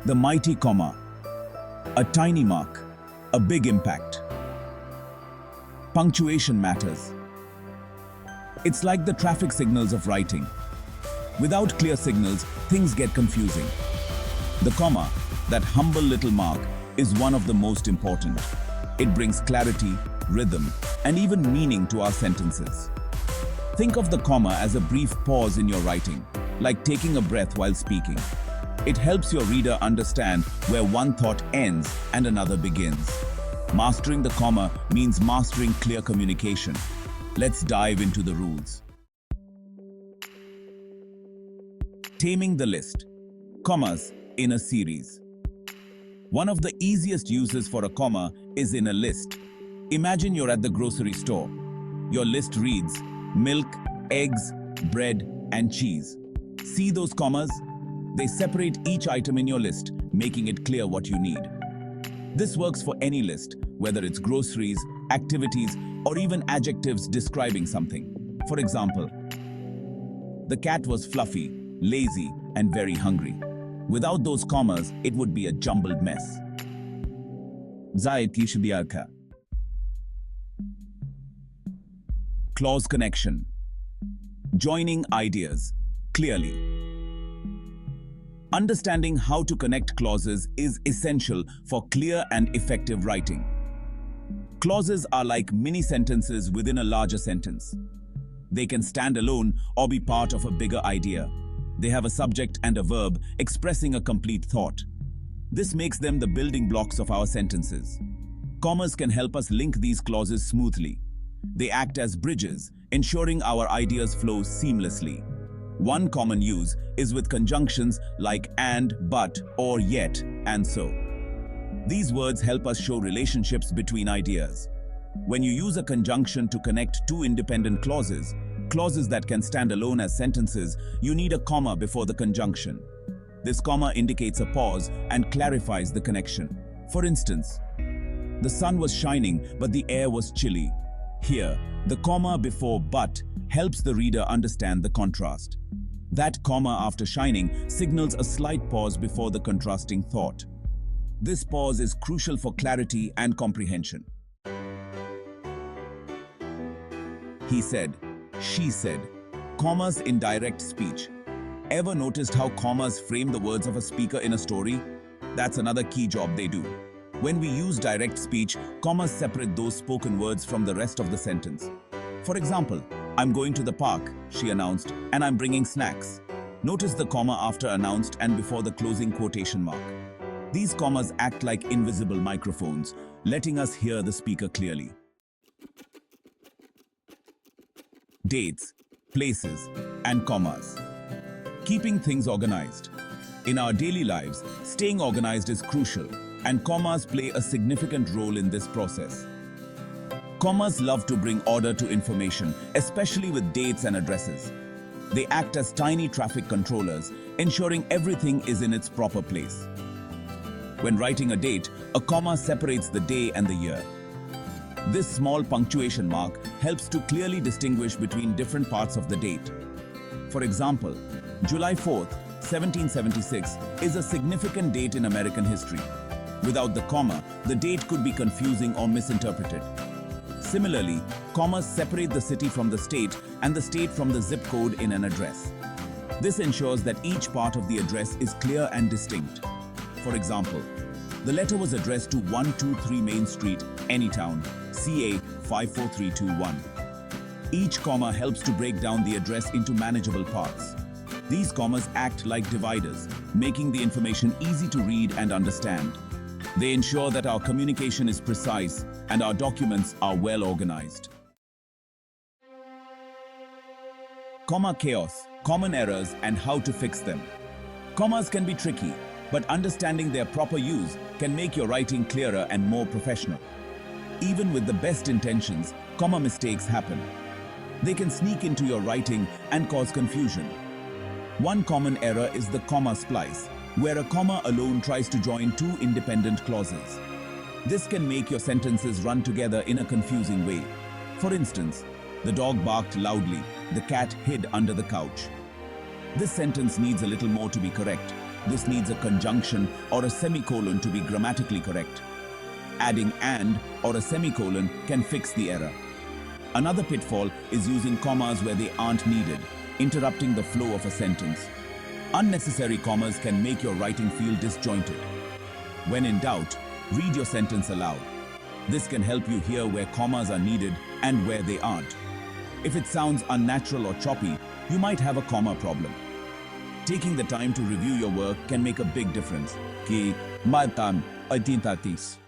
The mighty comma. A tiny mark, a big impact. Punctuation matters. It's like the traffic signals of writing. Without clear signals, things get confusing. The comma, that humble little mark, is one of the most important. It brings clarity, rhythm, and even meaning to our sentences. Think of the comma as a brief pause in your writing, like taking a breath while speaking. It helps your reader understand where one thought ends and another begins. Mastering the comma means mastering clear communication. Let's dive into the rules. Taming the list. Commas in a series. One of the easiest uses for a comma is in a list. Imagine you're at the grocery store. Your list reads milk, eggs, bread, and cheese. See those commas? They separate each item in your list, making it clear what you need. This works for any list, whether it's groceries, activities, or even adjectives describing something. For example, the cat was fluffy, lazy, and very hungry. Without those commas, it would be a jumbled mess. Clause connection. Joining ideas clearly. Understanding how to connect clauses is essential for clear and effective writing. Clauses are like mini sentences within a larger sentence. They can stand alone or be part of a bigger idea. They have a subject and a verb expressing a complete thought. This makes them the building blocks of our sentences. Commas can help us link these clauses smoothly. They act as bridges, ensuring our ideas flow seamlessly. One common use is with conjunctions like and, but, or yet, and so. These words help us show relationships between ideas. When you use a conjunction to connect two independent clauses that can stand alone as sentences, you need a comma before the conjunction. This comma indicates a pause and clarifies the connection. For instance, the sun was shining, but the air was chilly. Here, the comma before but helps the reader understand the contrast. That comma after shining signals a slight pause before the contrasting thought. This pause is crucial for clarity and comprehension. He said, she said. Commas in direct speech. Ever noticed how commas frame the words of a speaker in a story? That's another key job they do. When we use direct speech, commas separate those spoken words from the rest of the sentence. For example, I'm going to the park, she announced, and I'm bringing snacks. Notice the comma after announced and before the closing quotation mark. These commas act like invisible microphones, letting us hear the speaker clearly. Dates, places, and commas. Keeping things organized. In our daily lives, staying organized is crucial, and commas play a significant role in this process. Commas love to bring order to information, especially with dates and addresses. They act as tiny traffic controllers, ensuring everything is in its proper place. When writing a date, a comma separates the day and the year. This small punctuation mark helps to clearly distinguish between different parts of the date. For example, July 4th, 1776 is a significant date in American history. Without the comma, the date could be confusing or misinterpreted. Similarly, commas separate the city from the state and the state from the zip code in an address. This ensures that each part of the address is clear and distinct. For example, the letter was addressed to 123 Main Street, Anytown, CA 54321. Each comma helps to break down the address into manageable parts. These commas act like dividers, making the information easy to read and understand. They ensure that our communication is precise and our documents are well organized. Comma chaos, common errors, and how to fix them. Commas can be tricky, but understanding their proper use can make your writing clearer and more professional. Even with the best intentions, comma mistakes happen. They can sneak into your writing and cause confusion. One common error is the comma splice, where a comma alone tries to join two independent clauses. This can make your sentences run together in a confusing way. For instance, the dog barked loudly, the cat hid under the couch. This sentence needs a little more to be correct. This needs a conjunction or a semicolon to be grammatically correct. Adding and or a semicolon can fix the error. Another pitfall is using commas where they aren't needed, interrupting the flow of a sentence. Unnecessary commas can make your writing feel disjointed. When in doubt, read your sentence aloud. This can help you hear where commas are needed and where they aren't. If it sounds unnatural or choppy, you might have a comma problem. Taking the time to review your work can make a big difference. Ki matam adintatis.